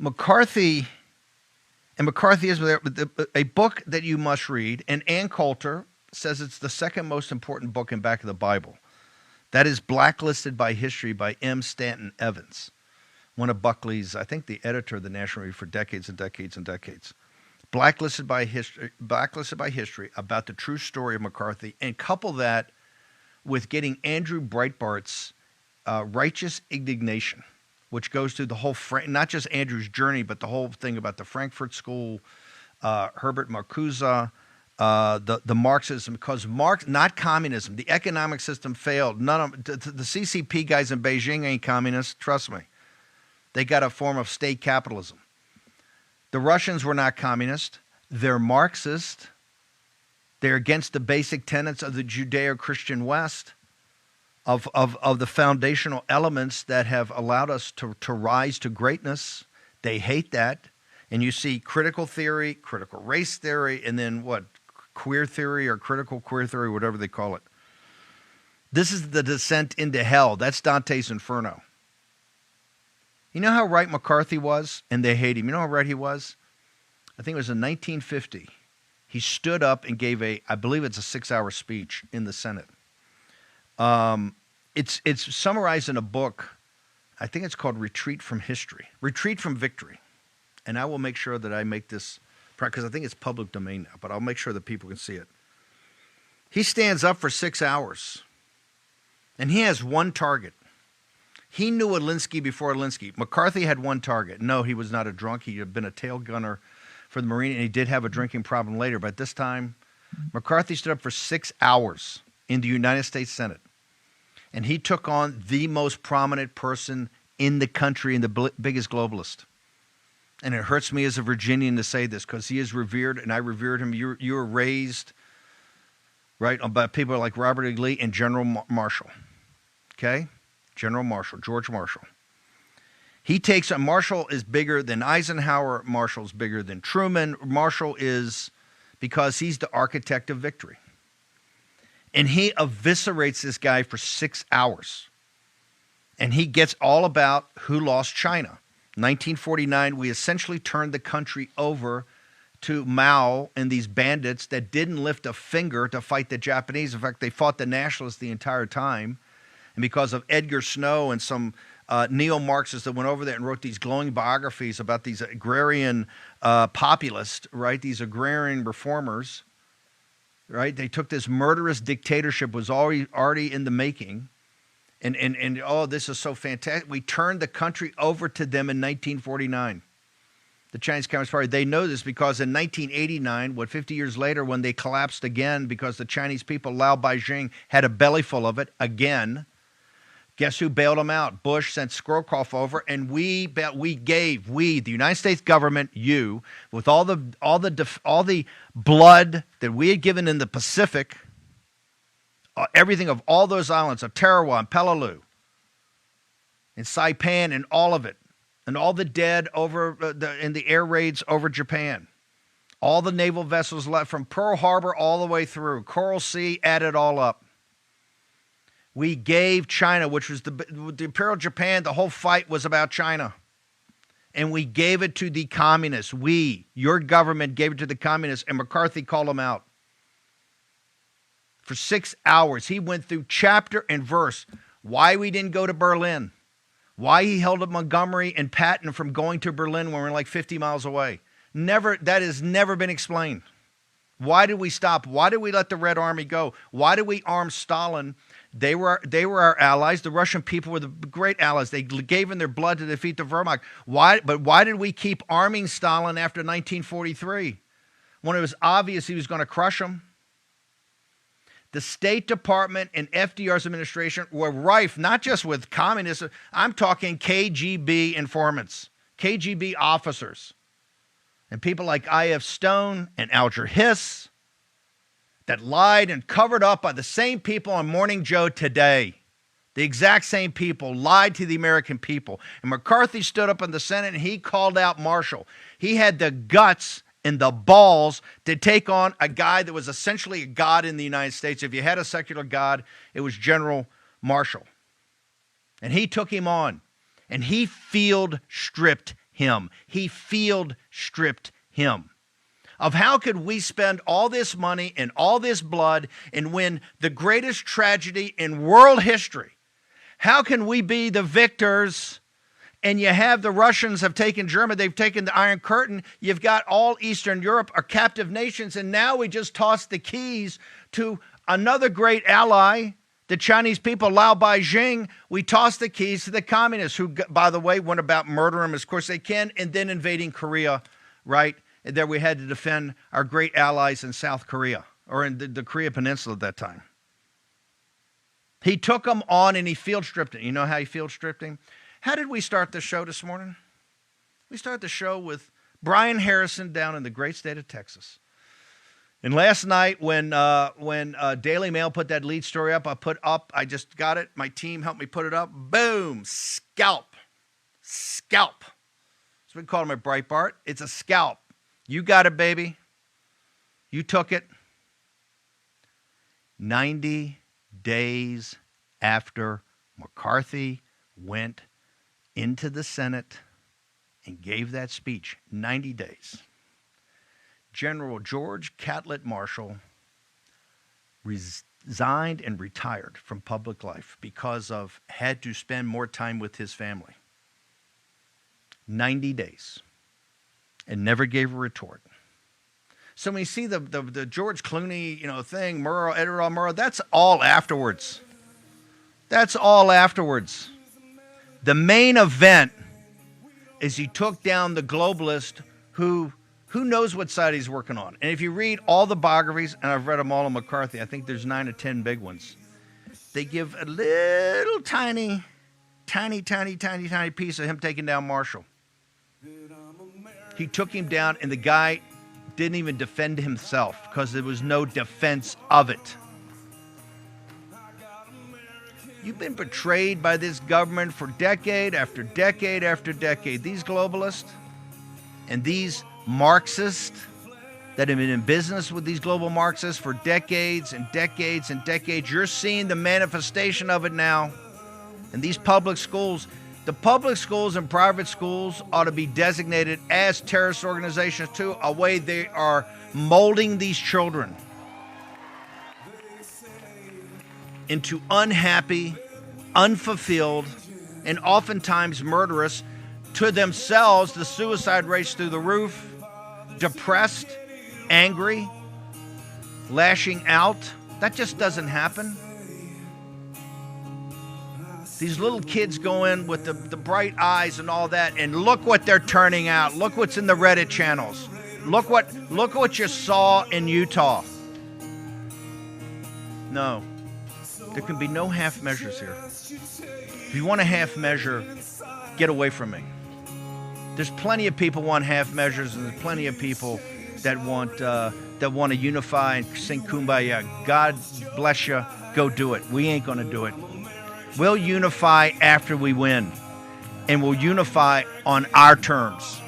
McCarthy and McCarthyism, a book that you must read, and Ann Coulter says it's the second most important book in back of the Bible. That is Blacklisted by History by M. Stanton Evans, one of Buckley's, I think the editor of the National Review for decades and decades and decades. Blacklisted by History about the true story of McCarthy, and couple that with getting Andrew Breitbart's Righteous Indignation, which goes through the whole, not just Andrew's journey, but the whole thing about the Frankfurt School, Herbert Marcuse, the Marxism, because Marx, not communism. The economic system failed. None of the CCP guys in Beijing ain't communists. Trust me. They got a form of state capitalism. The Russians were not communist. They're Marxist. They're against the basic tenets of the Judeo-Christian West, of the foundational elements that have allowed us to rise to greatness. They hate that. And you see critical theory, critical race theory, and then what? Queer theory or critical queer theory, whatever they call it. This is the descent into hell. That's Dante's Inferno. You know how right McCarthy was? And they hate him. You know how right he was? I think it was in 1950. He stood up and gave I believe it's a 6-hour speech in the Senate. It's summarized in a book. I think it's called Retreat from History. Retreat from Victory. And I will make sure that I make this, because I think it's public domain now, but I'll make sure that people can see it. He stands up for 6 hours, and he has one target. He knew Alinsky before Alinsky. McCarthy had one target. No, he was not a drunk. He had been a tail gunner for the Marine, and he did have a drinking problem later. But this time, McCarthy stood up for 6 hours in the United States Senate, and he took on the most prominent person in the country and the biggest globalist. And it hurts me as a Virginian to say this because he is revered, and I revered him. You were raised, right, by people like Robert E. Lee and General Marshall. Okay? General Marshall, George Marshall. He takes on, Marshall is bigger than Eisenhower. Marshall's bigger than Truman. Marshall is, because he's the architect of victory. And he eviscerates this guy for 6 hours. And he gets all about who lost China. 1949, we essentially turned the country over to Mao and these bandits that didn't lift a finger to fight the Japanese. In fact, they fought the nationalists the entire time. And because of Edgar Snow and some neo-Marxists that went over there and wrote these glowing biographies about these agrarian populists, right, these agrarian reformers, right, they took this murderous dictatorship was already in the making. And oh, this is so fantastic. We turned the country over to them in 1949. The Chinese Communist Party, they know this because in 1989, 50 years later, when they collapsed again because the Chinese people, Lao Beijing, had a belly full of it again, guess who bailed them out? Bush sent Skrokoff over, and we, the United States government, you, with all the blood that we had given in the Pacific, everything of all those islands of Tarawa and Peleliu and Saipan and all of it, and all the dead over in the air raids over Japan, all the naval vessels left from Pearl Harbor all the way through, Coral Sea, add it all up. We gave China, which was the Imperial Japan, the whole fight was about China. And we gave it to the communists. Your government gave it to the communists, and McCarthy called them out. For 6 hours, he went through chapter and verse why we didn't go to Berlin, why he held up Montgomery and Patton from going to Berlin when we're like 50 miles away. That has never been explained. Why did we stop? Why did we let the Red Army go? Why did we arm Stalin? They were our allies. The Russian people were the great allies. They gave in their blood to defeat the Wehrmacht. But why did we keep arming Stalin after 1943 when it was obvious he was going to crush them? The State Department and FDR's administration were rife, not just with communists. I'm talking KGB informants, KGB officers, and people like I.F. Stone and Alger Hiss that lied and covered up by the same people on Morning Joe today. The exact same people lied to the American people. And McCarthy stood up in the Senate and he called out Marshall. He had the guts and the balls to take on a guy that was essentially a god in the United States. If you had a secular god, it was General Marshall. And he took him on. And he field stripped him. him. He field stripped him. Of how could we spend all this money and all this blood and win the greatest tragedy in world history? How can we be the victors? And you have the Russians have taken Germany, they've taken the Iron Curtain. You've got all Eastern Europe are captive nations, and now we just tossed the keys to another great ally, the Chinese people, Lao Beijing. We tossed the keys to the communists, who, by the way, went about murdering them as course they can, and then invading Korea, right? And there we had to defend our great allies in South Korea, or in the Korea Peninsula at that time. He took them on and he field stripped it. You know how he field stripped him? How did we start the show this morning? We started the show with Brian Harrison down in the great state of Texas. And last night when Daily Mail put that lead story up, I just got it. My team helped me put it up. Boom, scalp. Scalp. So we call him at Breitbart. It's a scalp. You got it, baby. You took it. 90 days after McCarthy went into the Senate and gave that speech, 90 days, General George Catlett Marshall resigned and retired from public life because of had to spend more time with his family. 90 days, and never gave a retort. So when you see the George Clooney, thing, Murrow, Edward R. Murrow, that's all afterwards. That's all afterwards. The main event is he took down the globalist who knows what side he's working on. And if you read all the biographies, and I've read them all on McCarthy, I think there's 9 or 10 big ones, they give a little tiny piece of him taking down Marshall. He took him down, and the guy didn't even defend himself because there was no defense of it. You've been betrayed by this government for decade after decade after decade. These globalists and these Marxists that have been in business with these global Marxists for decades and decades and decades, you're seeing the manifestation of it now. And these public schools, the public schools and private schools ought to be designated as terrorist organizations too, a way they are molding these children into unhappy, unfulfilled, and oftentimes murderous to themselves. The suicide rate's through the roof, depressed, angry, lashing out. That just doesn't happen. These little kids go in with the bright eyes and all that, and look what they're turning out. Look what's in the Reddit channels. Look what you saw in Utah. No. There can be no half measures here. If you want a half measure, get away from me. There's plenty of people want half measures, and there's plenty of people that want to unify and sing Kumbaya. God bless you. Go do it. We ain't going to do it. We'll unify after we win, and we'll unify on our terms.